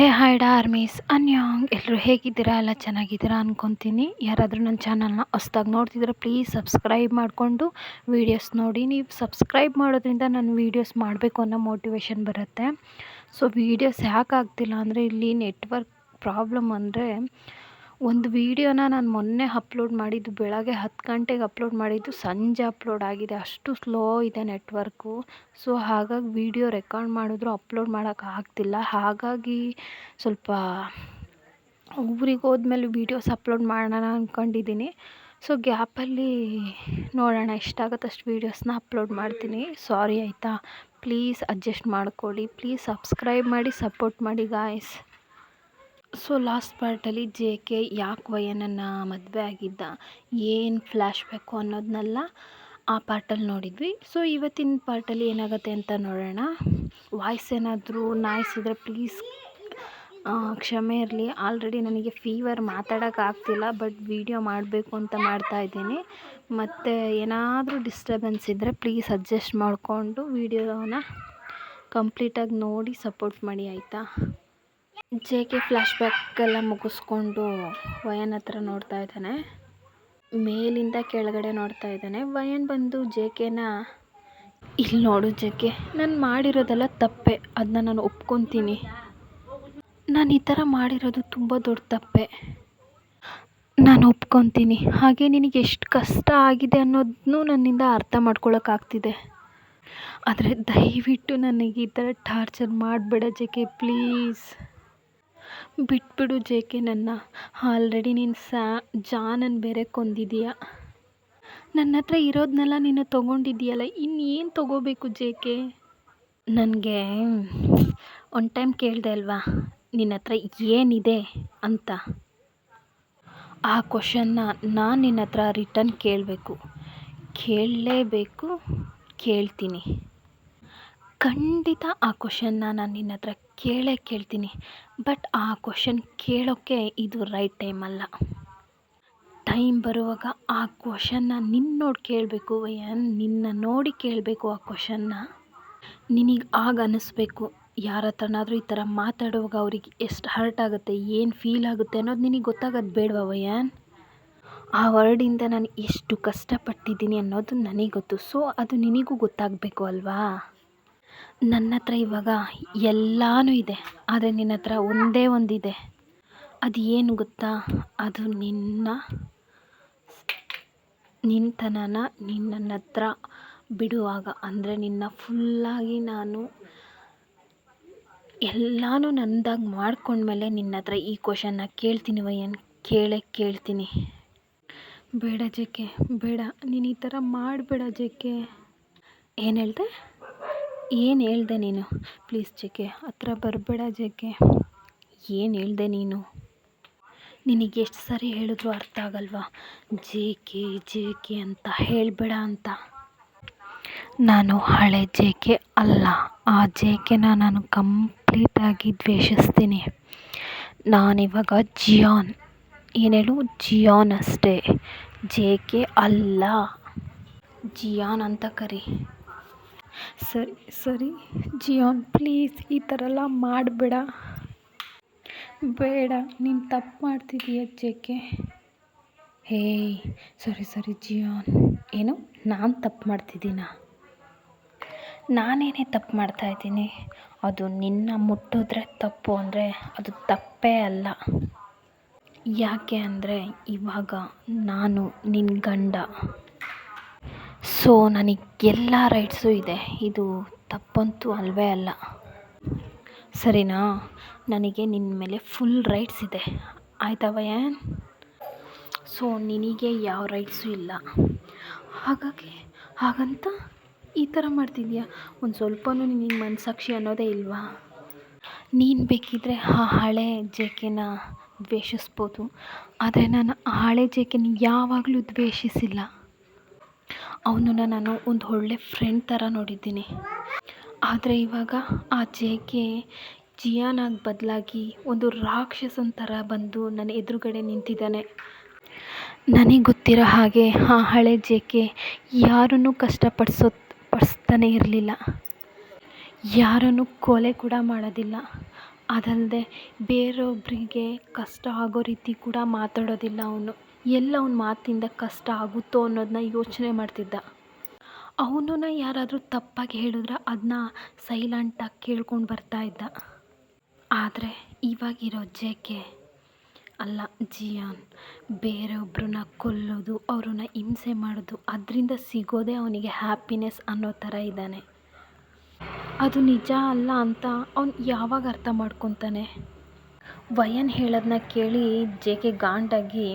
Hi army's ಅನ್ಯಾಂಗ್ ಎಲ್ಲರೂ ಹೇಗಿದ್ದೀರಾ? ಎಲ್ಲ ಚೆನ್ನಾಗಿದ್ದೀರಾ ಅಂದ್ಕೊತೀನಿ. ಯಾರಾದರೂ ನನ್ನ ಚಾನಲ್ನ ಹೊಸ್ದಾಗಿ ನೋಡ್ತಿದ್ರೆ ಪ್ಲೀಸ್ ಸಬ್ಸ್ಕ್ರೈಬ್ ಮಾಡಿಕೊಂಡು ವೀಡಿಯೋಸ್ ನೋಡಿ. ನೀವು ಸಬ್ಸ್ಕ್ರೈಬ್ ಮಾಡೋದ್ರಿಂದ ನನ್ನ ವೀಡಿಯೋಸ್ ಮಾಡಬೇಕು ಅನ್ನೋ ಮೋಟಿವೇಶನ್ ಬರುತ್ತೆ. ಸೊ ವೀಡಿಯೋಸ್ ಯಾಕೆ ಆಗ್ತಿಲ್ಲ ಅಂದರೆ ಇಲ್ಲಿ ನೆಟ್ವರ್ಕ್ ಪ್ರಾಬ್ಲಮ್. ಅಂದರೆ ಒಂದು ವೀಡಿಯೋನ ನಾನು ಮೊನ್ನೆ ಅಪ್ಲೋಡ್ ಮಾಡಿದ್ದು ಬೆಳಗ್ಗೆ 10 ಗಂಟೆಗೆ ಅಪ್ಲೋಡ್ ಮಾಡಿದ್ದು ಸಂಜೆ ಅಪ್ಲೋಡ್ ಆಗಿದೆ. ಅಷ್ಟು ಸ್ಲೋ ಇದೆ ನೆಟ್ವರ್ಕು. ಸೊ ಹಾಗಾಗಿ ವೀಡಿಯೋ ರೆಕಾರ್ಡ್ ಮಾಡಿದ್ರು ಅಪ್ಲೋಡ್ ಮಾಡೋಕ್ಕಾಗ್ತಿಲ್ಲ. ಹಾಗಾಗಿ ಸ್ವಲ್ಪ ಊರಿಗೆ ಹೋದ್ಮೇಲೆ ವೀಡಿಯೋಸ್ ಅಪ್ಲೋಡ್ ಮಾಡೋಣ ಅಂದ್ಕೊಂಡಿದ್ದೀನಿ. ಸೊ ಗ್ಯಾಪಲ್ಲಿ ನೋಡೋಣ, ಎಷ್ಟಾಗುತ್ತೆ ಅಷ್ಟು ವೀಡಿಯೋಸ್ನ ಅಪ್ಲೋಡ್ ಮಾಡ್ತೀನಿ. ಸಾರಿ ಆಯಿತಾ, ಪ್ಲೀಸ್ ಅಡ್ಜಸ್ಟ್ ಮಾಡ್ಕೊಳ್ಳಿ. ಪ್ಲೀಸ್ ಸಬ್ಸ್ಕ್ರೈಬ್ ಮಾಡಿ, ಸಪೋರ್ಟ್ ಮಾಡಿ ಗಾಯ್ಸ್. ಸೊ ಲಾಸ್ಟ್ ಪಾರ್ಟಲ್ಲಿ JK ಯಾಕೆ ವಯನನ್ನು ಮದುವೆ ಆಗಿದ್ದ, ಏನು ಫ್ಲ್ಯಾಶ್ ಬ್ಯಾಕು ಅನ್ನೋದನ್ನೆಲ್ಲ ಆ ಪಾರ್ಟಲ್ಲಿ ನೋಡಿದ್ವಿ. ಸೊ ಇವತ್ತಿನ ಪಾರ್ಟಲ್ಲಿ ಏನಾಗುತ್ತೆ ಅಂತ ನೋಡೋಣ. ವಾಯ್ಸ್ ಏನಾದರೂ ನಾಯ್ಸ್ ಇದ್ದರೆ ಪ್ಲೀಸ್ ಕ್ಷಮೆ ಇರಲಿ. ಆಲ್ರೆಡಿ ನನಗೆ ಫೀವರ್, ಮಾತಾಡೋಕ್ಕಾಗ್ತಿಲ್ಲ. ಬಟ್ ವೀಡಿಯೋ ಮಾಡಬೇಕು ಅಂತ ಮಾಡ್ತಾಯಿದ್ದೀನಿ. ಮತ್ತು ಏನಾದರೂ ಡಿಸ್ಟರ್ಬೆನ್ಸ್ ಇದ್ದರೆ ಪ್ಲೀಸ್ ಅಡ್ಜಸ್ಟ್ ಮಾಡಿಕೊಂಡು ವೀಡಿಯೋನ ಕಂಪ್ಲೀಟಾಗಿ ನೋಡಿ ಸಪೋರ್ಟ್ ಮಾಡಿ ಆಯಿತಾ. JK ಫ್ಲ್ಯಾಶ್ ಬ್ಯಾಕೆಲ್ಲ ಮುಗಿಸ್ಕೊಂಡು ವಯನ್ ಹತ್ರ ನೋಡ್ತಾ ಇದ್ದಾನೆ. ಮೇಲಿಂದ ಕೆಳಗಡೆ ನೋಡ್ತಾ ಇದ್ದಾನೆ. ವಯನ್ ಬಂದು JKನ, ಇಲ್ಲಿ ನೋಡು JK, ನಾನು ಮಾಡಿರೋದೆಲ್ಲ ತಪ್ಪೆ, ಅದನ್ನ ನಾನು ಒಪ್ಕೊತೀನಿ. ನಾನು ಈ ಥರ ಮಾಡಿರೋದು ತುಂಬ ದೊಡ್ಡ ತಪ್ಪೆ, ನಾನು ಒಪ್ಕೊತೀನಿ. ಹಾಗೆ ನಿನಗೆ ಎಷ್ಟು ಕಷ್ಟ ಆಗಿದೆ ಅನ್ನೋದನ್ನೂ ನನ್ನಿಂದ ಅರ್ಥ ಮಾಡ್ಕೊಳಕ್ಕಾಗ್ತಿದೆ. ಆದರೆ ದಯವಿಟ್ಟು ನನಗೆ ಈ ಥರ ಟಾರ್ಚರ್ ಮಾಡಬೇಡ JK, ಪ್ಲೀಸ್ ಬಿಟ್ಬಿಡು JK ನನ್ನ. ಆಲ್ರೆಡಿ ನೀನು ಜಾನನ್ನು ಬೇರೆ ಕೊಂದಿದೀಯ. ನನ್ನ ಹತ್ರ ಇರೋದನ್ನೆಲ್ಲ ನೀನು ತೊಗೊಂಡಿದ್ದೀಯಲ್ಲ, ಇನ್ನೇನು ತೊಗೋಬೇಕು JK? ನನಗೆ ಒಂದು ಟೈಮ್ ಕೇಳಿದೆ ಅಲ್ವಾ ನಿನ್ನ ಹತ್ರ ಏನಿದೆ ಅಂತ. ಆ ಕ್ವಶನ್ನ ನಾನು ನಿನ್ನ ಹತ್ರ ರಿಟರ್ನ್ ಕೇಳಲೇಬೇಕು, ಕೇಳ್ತೀನಿ. ಖಂಡಿತ ಆ ಕ್ವಶನ್ನ ನಾನು ನಿನ್ನ ಹತ್ರ ಕೇಳ್ತೀನಿ. ಬಟ್ ಆ ಕ್ವಶನ್ ಕೇಳೋಕ್ಕೆ ಇದು ರೈಟ್ ಟೈಮ್ ಅಲ್ಲ. ಟೈಮ್ ಬರುವಾಗ ಆ ಕ್ವಶನ್ನ ನೋಡಿ ಕೇಳಬೇಕು ವಯನ್, ನಿನ್ನ ನೋಡಿ ಕೇಳಬೇಕು ಆ ಕ್ವಶನ್ನ. ನಿನಗೆ ಆಗ ಅನ್ನಿಸ್ಬೇಕು, ಯಾರ ಹತ್ರನಾದರೂ ಈ ಥರ ಮಾತಾಡುವಾಗ ಅವ್ರಿಗೆ ಎಷ್ಟು ಹರ್ಟ್ ಆಗುತ್ತೆ, ಏನು ಫೀಲ್ ಆಗುತ್ತೆ ಅನ್ನೋದು ನಿನಗೆ ಗೊತ್ತಾಗೋದು ಬೇಡವಾ ವಯನ್? ಆ ವರ್ಡಿಂದ ನಾನು ಎಷ್ಟು ಕಷ್ಟಪಟ್ಟಿದ್ದೀನಿ ಅನ್ನೋದು ನನಗೆ ಗೊತ್ತು. ಸೊ ಅದು ನಿನಗೂ ಗೊತ್ತಾಗಬೇಕು ಅಲ್ವಾ? ನನ್ನ ಹತ್ರ ಇವಾಗ ಎಲ್ಲನೂ ಇದೆ, ಆದರೆ ನಿನ್ನ ಹತ್ರ ಒಂದೇ ಒಂದಿದೆ. ಅದು ಏನು ಗೊತ್ತಾ? ಅದು ನಿನ್ನತನನ ನೀನು ನನ್ನ ಹತ್ರ ಬಿಡುವಾಗ, ಅಂದರೆ ನಿನ್ನ ಫುಲ್ಲಾಗಿ ನಾನು ಎಲ್ಲನೂ ನನ್ನದಾಗಿ ಮಾಡ್ಕೊಂಡ್ಮೇಲೆ ನಿನ್ನ ಹತ್ರ ಈ ಕ್ವಶನ್ನ ಕೇಳ್ತೀನಿ ವಯನ್, ಕೇಳ್ತೀನಿ. ಬೇಡ JK, ಬೇಡ, ನೀನು ಈ ಥರ ಮಾಡಬೇಡ JK. ಏನು ಹೇಳ್ದೆ ನೀನು? ಪ್ಲೀಸ್ JK ಹತ್ರ ಬರಬೇಡ JK. ಏನು ಹೇಳ್ದೆ ನೀನು? ನಿನಗೆ ಎಷ್ಟು ಸರಿ ಹೇಳಿದ್ರು ಅರ್ಥ ಆಗಲ್ವಾ? JK ಅಂತ ಹೇಳಬೇಡ ಅಂತ. ನಾನು ಹಳೆ JK ಅಲ್ಲ, ಆ JKನ ನಾನು ಕಂಪ್ಲೀಟಾಗಿ ದ್ವೇಷಿಸ್ತೀನಿ. ನಾನಿವಾಗ ಜಿಯಾನ್ ಅಷ್ಟೇ, JK ಅಲ್ಲ. ಜಿಯಾನ್ ಅಂತ ಕರಿ. ಸರಿ ಜಿಯಾನ್, ಪ್ಲೀಸ್ ಈ ಥರ ಎಲ್ಲ ಮಾಡಬೇಡ. ಬೇಡ, ನೀನು ತಪ್ಪು ಮಾಡ್ತಿದ್ದೀಯ JK. ಹೇಯ್ ಸರಿ ಜಿಯಾನ್. ಏನು, ನಾನು ತಪ್ಪು ಮಾಡ್ತಿದ್ದೀನಾ? ನಾನೇನೇ ತಪ್ಪು ಮಾಡ್ತಾಯಿದ್ದೀನಿ? ಅದು ನಿನ್ನ ಮುಟ್ಟಿದ್ರೆ ತಪ್ಪು ಅಂದರೆ ಅದು ತಪ್ಪೇ ಅಲ್ಲ. ಯಾಕೆ ಅಂದರೆ ಇವಾಗ ನಾನು ನಿನ್ನ ಗಂಡ. ಸೊ ನನಗೆಲ್ಲ ರೈಟ್ಸು ಇದೆ, ಇದು ತಪ್ಪಂತೂ ಅಲ್ವೇ ಅಲ್ಲ, ಸರಿನಾ? ನನಗೆ ನಿನ್ನ ಮೇಲೆ ಫುಲ್ ರೈಟ್ಸ್ ಇದೆ, ಆಯಿತಾ ವಯನ್? ಸೊ ನಿನಗೆ ಯಾವ ರೈಟ್ಸು ಇಲ್ಲ. ಹಾಗಂತ ಈ ಥರ ಮಾಡ್ತಿದ್ಯಾ? ಒಂದು ಸ್ವಲ್ಪನೂ ನಿನಗೆ ಮನಸ್ಸಾಕ್ಷಿ ಅನ್ನೋದೇ ಇಲ್ವಾ? ನೀನು ಬೇಕಿದ್ದರೆ ಆ ಹಳೆ JKನ ದ್ವೇಷಿಸ್ಬೋದು, ಆದರೆ ನಾನು ಆ ಹಳೆ JKನ ಯಾವಾಗಲೂ ದ್ವೇಷಿಸಿಲ್ಲ. ಅವನನ್ನು ನಾನು ಒಂದು ಒಳ್ಳೆ ಫ್ರೆಂಡ್ ಥರ ನೋಡಿದ್ದೀನಿ. ಆದರೆ ಇವಾಗ ಆ JK ಜಿಯಾನಾಗಿ ಬದಲಾಗಿ ಒಂದು ರಾಕ್ಷಸನ ಥರ ಬಂದು ನನ್ನ ಎದುರುಗಡೆ ನಿಂತಿದ್ದಾನೆ. ನನಗೆ ಗೊತ್ತಿರೋ ಹಾಗೆ ಆ ಹಳೆ JK ಯಾರನ್ನೂ ಕಷ್ಟಪಡಿಸ್ತಾನೆ ಇರಲಿಲ್ಲ, ಯಾರನ್ನು ಕೊಲೆ ಕೂಡ ಮಾಡೋದಿಲ್ಲ. ಅದಲ್ಲದೆ ಬೇರೊಬ್ಬರಿಗೆ ಕಷ್ಟ ಆಗೋ ರೀತಿ ಕೂಡ ಮಾತಾಡೋದಿಲ್ಲ ಅವನು. ಎಲ್ಲ ಅವನ ಮಾತಿಂದ ಕಷ್ಟ ಆಗುತ್ತೋ ಅನ್ನೋದನ್ನ ಯೋಚನೆ ಮಾಡ್ತಿದ್ದ. ಅವನನ್ನ ಯಾರಾದರೂ ತಪ್ಪಾಗಿ ಹೇಳಿದ್ರೆ ಅದನ್ನ ಸೈಲೆಂಟಾಗಿ ಕೇಳ್ಕೊಂಡು ಬರ್ತಾಯಿದ್ದ. ಆದರೆ ಇವಾಗಿರೋ ಜೆ.ಕೆ ಅಲ್ಲ, ಜಿಯಾನ್ ಬೇರೊಬ್ಬರನ್ನ ಕೊಲ್ಲೋದು, ಅವ್ರನ್ನ ಹಿಂಸೆ ಮಾಡೋದು, ಅದರಿಂದ ಸಿಗೋದೇ ಅವನಿಗೆ ಹ್ಯಾಪಿನೆಸ್ ಅನ್ನೋ ಥರ ಇದ್ದಾನೆ. ಅದು ನಿಜ ಅಲ್ಲ ಅಂತ ಅವ್ನು ಯಾವಾಗ ಅರ್ಥ ಮಾಡ್ಕೊತಾನೆ? ವಯನ್ ಹೇಳೋದನ್ನ ಕೇಳಿ ಜೆ.ಕೆ ಗಾಂಡಾಗಿ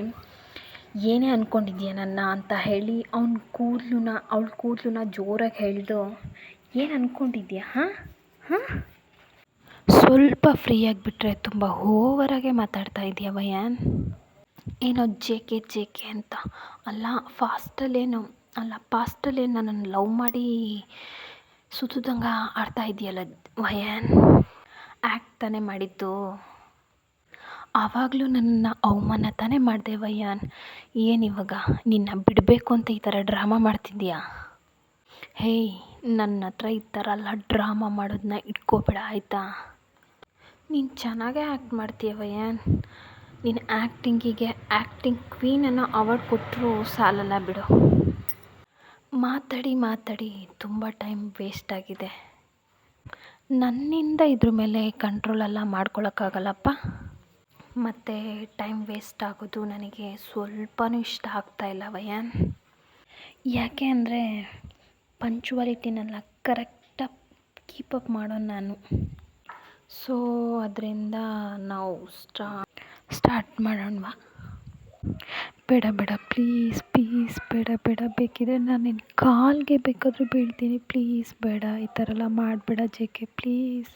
ಏನೇ ಅಂದ್ಕೊಂಡಿದ್ಯಾ ನನ್ನ ಅಂತ ಹೇಳಿ ಅವಳ ಕೂದಲನ್ನ ಜೋರಾಗಿ ಹೇಳಿದು, ಏನು ಅಂದ್ಕೊಂಡಿದ್ಯಾ ಹಾಂ ಹಾಂ? ಸ್ವಲ್ಪ ಫ್ರೀಯಾಗಿ ಬಿಟ್ಟರೆ ತುಂಬ ಓವರಾಗೆ ಮಾತಾಡ್ತಾ ಇದೆಯಾ ವಯನ್? ಏನೋ ಜೆ.ಕೆ ಅಂತ ಅಲ್ಲ, ಪಾಸ್ಟಲ್ಲೇನು ನನ್ನನ್ನು ಲವ್ ಮಾಡಿ ಸುತ್ತುದಂಗೆ ಆಡ್ತಾ ಇದೆಯಲ್ಲ ವಯನ್. ಆ್ಯಕ್ಟ್ ತಾನೇ ಮಾಡಿದ್ದು. ಆವಾಗಲೂ ನನ್ನನ್ನು ಅವಮಾನ ತಾನೇ ಮಾಡಿದೆ ವಯನ್. ಏನಿವಾಗ ನಿನ್ನ ಬಿಡಬೇಕು ಅಂತ ಈ ಥರ ಡ್ರಾಮಾ ಮಾಡ್ತಿದ್ದೀಯಾ? ಹೇಯ್, ನನ್ನ ಹತ್ರ ಈ ಥರ ಎಲ್ಲ ಡ್ರಾಮಾ ಮಾಡೋದನ್ನ ಇಟ್ಕೋಬೇಡ ಆಯಿತಾ? ನೀನು ಚೆನ್ನಾಗೇ ಆ್ಯಕ್ಟ್ ಮಾಡ್ತೀಯ ವಯನ್. ನಿನ್ನ ಆ್ಯಕ್ಟಿಂಗಿಗೆ ಆ್ಯಕ್ಟಿಂಗ್ ಕ್ವೀನ್ ಅನ್ನೋ ಅವಾರ್ಡ್ ಕೊಟ್ಟರು ಸಾಲಲ್ಲ ಬಿಡು. ಮಾತಾಡಿ ತುಂಬ ಟೈಮ್ ವೇಸ್ಟ್ ಆಗಿದೆ. ನನ್ನಿಂದ ಇದ್ರ ಮೇಲೆ ಕಂಟ್ರೋಲೆಲ್ಲ ಮಾಡ್ಕೊಳಕ್ಕಾಗಲ್ಲಪ್ಪ. ಮತ್ತು ಟೈಮ್ ವೇಸ್ಟ್ ಆಗೋದು ನನಗೆ ಸ್ವಲ್ಪನೂ ಇಷ್ಟ ಆಗ್ತಾಯಿಲ್ಲ ವಯನ್. ಯಾಕೆ ಅಂದರೆ ಪಂಚುವಾಲಿಟಿನೆಲ್ಲ ಕರೆಕ್ಟಾಗಿ ಕೀಪಪ್ ಮಾಡೋನು ನಾನು. ಸೊ ಅದರಿಂದ ನಾವು ಸ್ಟಾರ್ಟ್ ಮಾಡೋಣವಾ? ಬೇಡ ಪ್ಲೀಸ್ ಬೇಡ, ಬೇಕಿದ್ರೆ ನಾನು ನಿನ್ನ ಕಾಲಿಗೆ ಬೇಕಾದರೂ ಬೀಳ್ತೀನಿ. ಪ್ಲೀಸ್ ಬೇಡ, ಈ ಥರ ಎಲ್ಲ ಮಾಡಬೇಡ ಜೆ.ಕೆ ಪ್ಲೀಸ್.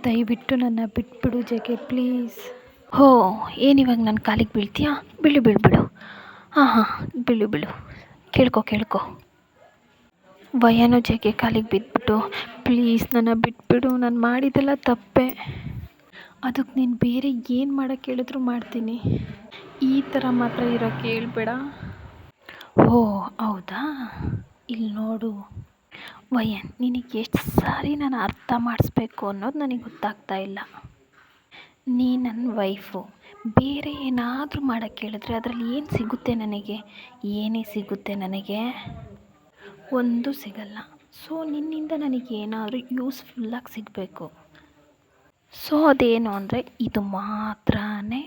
ದಯವಿಟ್ಟು ನನ್ನ ಬಿಟ್ಬಿಡು ಜೆ.ಕೆ ಪ್ಲೀಸ್. ಹೋ, ಏನಿವಾಗ ನನ್ನ ಕಾಲಿಗೆ ಬೀಳ್ತೀಯಾ? ಬೀಳು. ಹಾಂ ಬೀಳು. ಕೇಳ್ಕೊ. ವಯನು ಜೆ.ಕೆ ಕಾಲಿಗೆ ಬಿದ್ದುಬಿಟ್ಟು, ಪ್ಲೀಸ್ ನನ್ನ ಬಿಟ್ಬಿಡು, ನಾನು ಮಾಡಿದ್ದೆಲ್ಲ ತಪ್ಪೆ. ಅದಕ್ಕೆ ನೀನು ಬೇರೆ ಏನು ಮಾಡೋಕ್ಕೆ ಹೇಳಿದ್ರು ಮಾಡ್ತೀನಿ. ಈ ಥರ ಮಾತ್ರ ಇರೋಕ್ಕೆ ಹೇಳ್ಬೇಡ. ಓ ಹೌದಾ? ಇಲ್ಲಿ ನೋಡು ವಯನ್, ನಿನಗೆ ಎಷ್ಟು ಸಾರಿ ನಾನು ಅರ್ಥ ಮಾಡಿಸ್ಬೇಕು ಅನ್ನೋದು ನನಗೆ ಗೊತ್ತಾಗ್ತಾ ಇಲ್ಲ. ನೀ ನನ್ನ ವೈಫು. ಬೇರೆ ಏನಾದರೂ ಮಾಡೋಕ್ಕೆ ಹೇಳಿದ್ರೆ ಅದರಲ್ಲಿ ಏನು ಸಿಗುತ್ತೆ ನನಗೆ? ಏನೇ ಸಿಗುತ್ತೆ ನನಗೆ? ಒಂದೂ ಸಿಗಲ್ಲ. ಸೊ ನಿನ್ನಿಂದ ನನಗೇನಾದರೂ ಯೂಸ್ಫುಲ್ಲಾಗಿ ಸಿಗಬೇಕು. ಸೊ ಅದೇನು ಅಂದರೆ ಇದು ಮಾತ್ರನೇ.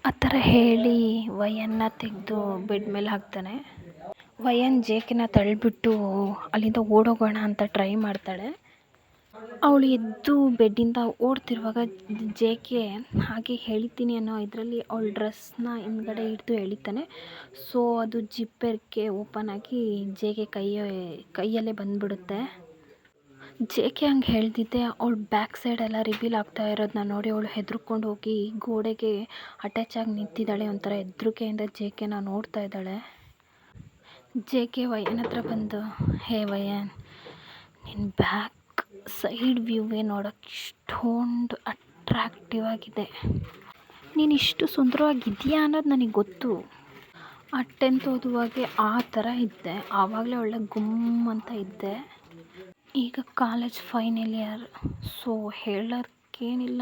ಆ ಥರ ಹೇಳಿ ವಯನ್ನ ತೆಗೆದು ಬೆಡ್ ಮೇಲೆ ಹಾಕ್ತಾನೆ. ವಯನ್ ಜೆ.ಕೆನ ತಳ್ಳಿಬಿಟ್ಟು ಅಲ್ಲಿಂದ ಓಡೋಗೋಣ ಅಂತ ಟ್ರೈ ಮಾಡ್ತಾಳೆ. ಅವಳು ಎದ್ದು ಬೆಡ್ಡಿಂದ ಓಡ್ತಿರುವಾಗ ಜೆ.ಕೆ ಹಾಗೆ ಎಳಿತೀನಿ ಅನ್ನೋ ಇದರಲ್ಲಿ ಅವಳ ಡ್ರೆಸ್ನ ಹಿಂದ್ಗಡೆ ಹಿಡಿದು ಎಳಿತಾನೆ. ಸೊ ಅದು ಜಿಪ್ಪೆರ್ಕೆ ಓಪನ್ ಆಗಿ ಜೆ.ಕೆ ಕೈಯಲ್ಲೇ ಬಂದುಬಿಡುತ್ತೆ. ಜೆ.ಕೆ ಹಂಗೆ ಹೇಳ್ದಿದ್ದೆ ಅವಳು ಬ್ಯಾಕ್ ಸೈಡೆಲ್ಲ ರಿವೀಲ್ ಆಗ್ತಾ ಇರೋದನ್ನ ನೋಡಿ ಅವಳು ಹೆದರ್ಕೊಂಡು ಹೋಗಿ ಗೋಡೆಗೆ ಅಟ್ಯಾಚ್ ಆಗಿ ನಿಂತಿದ್ದಾಳೆ. ಒಂಥರ ಹೆದರಿಕೆಯಿಂದ ಜೆ.ಕೆನ ನೋಡ್ತಾ ಇದ್ದಾಳೆ. ಜೆ.ಕೆ ವಯನ್ ಹತ್ರ ಬಂದು, ಹೇ ವಯನ್, ನಿನ್ನ ಬ್ಯಾಕ್ ಸೈಡ್ ವ್ಯೂವೇ ನೋಡೋಕ್ಕೆ ಇಷ್ಟೊಂದು ಅಟ್ರಾಕ್ಟಿವ್ ಆಗಿದೆ. ನೀನು ಇಷ್ಟು ಸುಂದರವಾಗಿದೆಯಾ ಅನ್ನೋದು ನನಗೆ ಗೊತ್ತು. ಆ 10th ಓದುವಾಗೆ ಆ ಥರ ಇದ್ದೆ. ಆವಾಗಲೇ ಒಳ್ಳೆ ಗುಮ್ ಅಂತ ಇದ್ದೆ. ಈಗ ಕಾಲೇಜ್ ಫೈನಲ್ ಇಯರ್. ಸೊ ಹೇಳೋಕ್ಕೇನಿಲ್ಲ,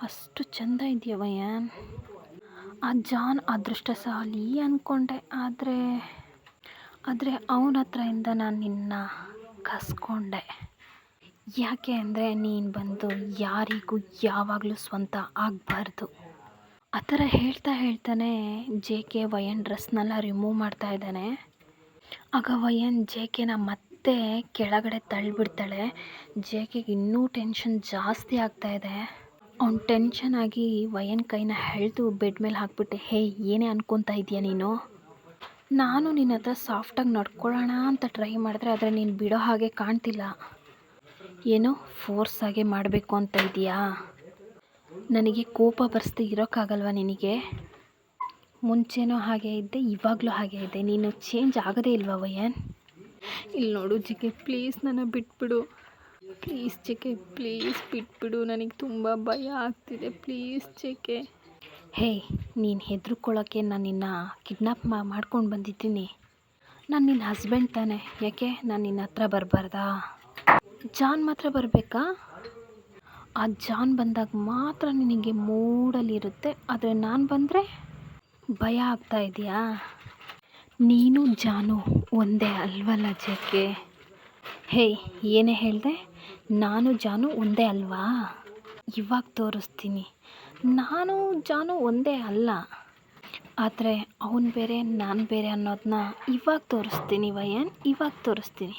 ಅಷ್ಟು ಚೆಂದ ಇದೆಯಾ ವಯನ್. ಆ ಜಾನ್ ಅದೃಷ್ಟಶಾಲಿ ಅಂದ್ಕೊಂಡೆ. ಆದರೆ ಅವನ ಹತ್ರದಿಂದ ನಾನು ನಿನ್ನ ಕಸ್ಕೊಂಡೆ. ಯಾಕೆ ಅಂದರೆ ನೀನು ಬಂದು ಯಾರಿಗೂ ಯಾವಾಗಲೂ ಸ್ವಂತ ಆಗಬಾರ್ದು. ಆ ಥರ ಹೇಳ್ತಾನೆ ಜೆ.ಕೆ ವಯನ್ ಡ್ರೆಸ್ನೆಲ್ಲ ರಿಮೂವ್ ಮಾಡ್ತಾ ಇದ್ದಾನೆ. ಆಗ ವಯನ್ ಜೆ.ಕೆನ ಮತ್ತೆ ಕೆಳಗಡೆ ತಳ್ಳಿಬಿಡ್ತಾಳೆ. ಜೆ.ಕೆಗೆ ಇನ್ನೂ ಟೆನ್ಷನ್ ಜಾಸ್ತಿ ಆಗ್ತಾಯಿದೆ. ಅವ್ನು ಟೆನ್ಷನ್ ಆಗಿ ವಯನ್ ಕೈನ ಎಳೆದು ಬೆಡ್ ಮೇಲೆ ಹಾಕ್ಬಿಟ್ಟೆ. ಹೇ, ಏನೇ ಅನ್ಕೊತಾ ಇದೆಯಾ ನೀನು? ನಾನು ನಿನ್ನ ಹತ್ರ ಸಾಫ್ಟಾಗಿ ನಡ್ಕೊಳ್ಳೋಣ ಅಂತ ಟ್ರೈ ಮಾಡಿದ್ರೆ ಆದರೆ ನೀನು ಬಿಡೋ ಹಾಗೆ ಕಾಣ್ತಿಲ್ಲ. ಏನೋ ಫೋರ್ಸ್ ಆಗಿ ಮಾಡಬೇಕು ಅಂತ ಇದೆಯಾ? ನನಗೆ ಕೋಪ ಬರ್ಸ್ದೆ ಇರೋಕ್ಕಾಗಲ್ವ ನಿನಗೆ? ಮುಂಚೆನೂ ಹಾಗೆ ಇದ್ದೆ, ಇವಾಗಲೂ ಹಾಗೆ ಇದೆ. ನೀನು ಚೇಂಜ್ ಆಗೋದೇ ಇಲ್ವಾ ವಯನ್? ಇಲ್ಲಿ ನೋಡು ಜೆ.ಕೆ ಪ್ಲೀಸ್ ನನ್ನ ಬಿಟ್ಬಿಡು. ಪ್ಲೀಸ್ ಜೆ.ಕೆ ಪ್ಲೀಸ್ ಬಿಟ್ಬಿಡು. ನನಗೆ ತುಂಬ ಭಯ ಆಗ್ತಿದೆ. ಪ್ಲೀಸ್ ಜೆ.ಕೆ. ಹೇ, ನೀನು ಹೆದರ್ಕೊಳ್ಳೋಕ್ಕೆ ನಾನು ನಿನ್ನ ಕಿಡ್ನಾಪ್ ಮಾಡ್ಕೊಂಡು ಬಂದಿದ್ದೀನಿ. ನಾನು ನಿನ್ನ ಹಸ್ಬೆಂಡ್ ತಾನೆ. ಯಾಕೆ ನಾನು ನಿನ್ನ ಹತ್ರ ಬರಬಾರ್ದಾ? ಜಾನ್ ಮಾತ್ರ ಬರಬೇಕಾ? ಆ ಜಾನ್ ಬಂದಾಗ ಮಾತ್ರ ನಿನಗೆ ಮೂಡಲ್ಲಿರುತ್ತೆ, ಆದರೆ ನಾನು ಬಂದರೆ ಭಯ ಆಗ್ತಾ ಇದೆಯಾ? ನೀನು ಜಾನು ಒಂದೇ ಅಲ್ವಲ್ಲ ಜೇಕೆ? ಹೇಯ್, ಏನೇ ಹೇಳಿದೆ? ನಾನು ಜಾನು ಒಂದೇ ಅಲ್ವಾ? ಇವಾಗ ತೋರಿಸ್ತೀನಿ. ನಾನು ಜಾನು ಒಂದೇ ಅಲ್ಲ, ಆದರೆ ಅವನು ಬೇರೆ ನಾನು ಬೇರೆ ಅನ್ನೋದನ್ನ ಇವಾಗ ತೋರಿಸ್ತೀನಿ ವಯನ್, ಇವಾಗ ತೋರಿಸ್ತೀನಿ.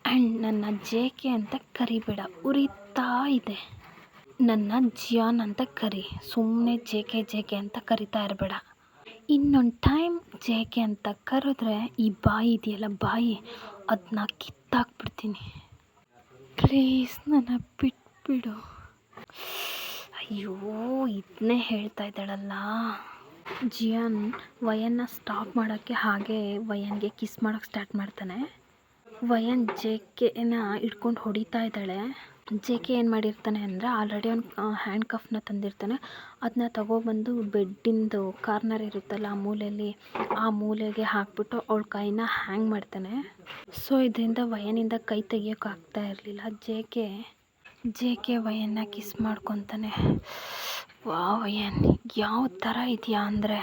ಆ್ಯಂಡ್ ನನ್ನ ಜೆ ಕೆ ಅಂತ ಕರಿಬೇಡ, ಉರಿತಾ ಇದೆ. ನನ್ನ ಜಿಯಾನ್ ಅಂತ ಕರಿ, ಸುಮ್ಮನೆ ಜೆ ಕೆ ಅಂತ ಕರಿತಾ ಇರಬೇಡ. ಇನ್ನೊಂದು ಟೈಮ್ ಜೆ ಕೆ ಅಂತ ಕರೆದ್ರೆ ಈ ಬಾಯಿ ಇದೆಯಲ್ಲ ಬಾಯಿ, ಅದನ್ನ ಕಿತ್ತಾಕ್ಬಿಡ್ತೀನಿ. ಪ್ಲೀಸ್ ನನ್ನ ಬಿಟ್ಬಿಡು. ಅಯ್ಯೋ, ಇದನ್ನೇ ಹೇಳ್ತಾ ಇದ್ದಾಳಲ್ಲ. ಜಿಯಾನ್ ವಯನ್ನ ಸ್ಟಾಪ್ ಮಾಡೋಕ್ಕೆ ಹಾಗೆ ವಯನ್ಗೆ ಕಿಸ್ ಮಾಡೋಕ್ಕೆ ಸ್ಟಾರ್ಟ್ ಮಾಡ್ತಾನೆ. ವಯನ್ ಜೆ ಕೆನ ಇಟ್ಕೊಂಡು ಹೊಡಿತಾ ಇದ್ದಾಳೆ. ಜೆ ಕೆ ಏನು ಮಾಡಿರ್ತಾನೆ ಅಂದರೆ ಆಲ್ರೆಡಿ ಅವ್ನು ಹ್ಯಾಂಡ್ ಕಫ್ನ ತಂದಿರ್ತಾನೆ. ಅದನ್ನ ತಗೊಬಂದು ಬೆಡ್ಡಿಂದು ಕಾರ್ನರ್ ಇರುತ್ತಲ್ಲ ಆ ಮೂಲೆಗೆ ಹಾಕ್ಬಿಟ್ಟು ಅವಳ ಕೈನ ಹ್ಯಾಂಗ್ ಮಾಡ್ತಾನೆ. ಸೊ ಇದರಿಂದ ವಯನಿಂದ ಕೈ ತೆಗಿಯೋಕ್ಕಾಗ್ತಾ ಇರಲಿಲ್ಲ. ಜೆ ಕೆ ವಯನ್ನ ಕಿಸ್ ಮಾಡ್ಕೊತಾನೆ. ವಾ ವಯನ್, ಯಾವ ಥರ ಇದೆಯಾ ಅಂದರೆ,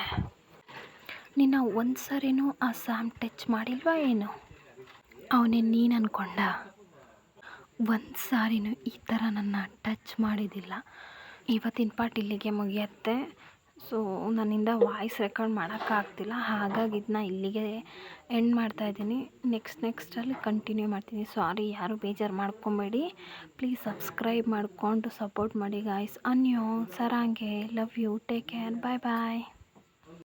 ನಿನ್ನ ಒಂದು ಸರಿನೂ ಆ ಸ್ಯಾಮ್ ಟಚ್ ಮಾಡಿಲ್ವಾ ಏನು? ಅವನೇ ನೀನು ಅಂದ್ಕೊಂಡ? ಒಂದು ಸಾರಿನೂ ಈ ಥರ ನನ್ನ ಟಚ್ ಮಾಡಿದ್ದಿಲ್ಲ. ಇವತ್ತಿನ ಪಾರ್ಟ್ ಇಲ್ಲಿಗೆ ಮುಗಿಯುತ್ತೆ. ಸೊ ನನ್ನಿಂದ ವಾಯ್ಸ್ ರೆಕಾರ್ಡ್ ಮಾಡೋಕ್ಕಾಗ್ತಿಲ್ಲ, ಹಾಗಾಗಿ ಇದನ್ನ ಇಲ್ಲಿಗೆ ಎಂಡ್ ಮಾಡ್ತಾಯಿದ್ದೀನಿ. ನೆಕ್ಸ್ಟಲ್ಲಿ ಕಂಟಿನ್ಯೂ ಮಾಡ್ತೀನಿ. ಸಾರಿ, ಯಾರು ಬೇಜಾರು ಮಾಡ್ಕೊಬೇಡಿ. ಪ್ಲೀಸ್ ಸಬ್ಸ್ಕ್ರೈಬ್ ಮಾಡಿಕೊಂಡು ಸಪೋರ್ಟ್ ಮಾಡಿ ಗಾಯ್ಸ್. ಅನ್ಯೋ ಸರಾಂಗೆ, love you, take care, bye bye.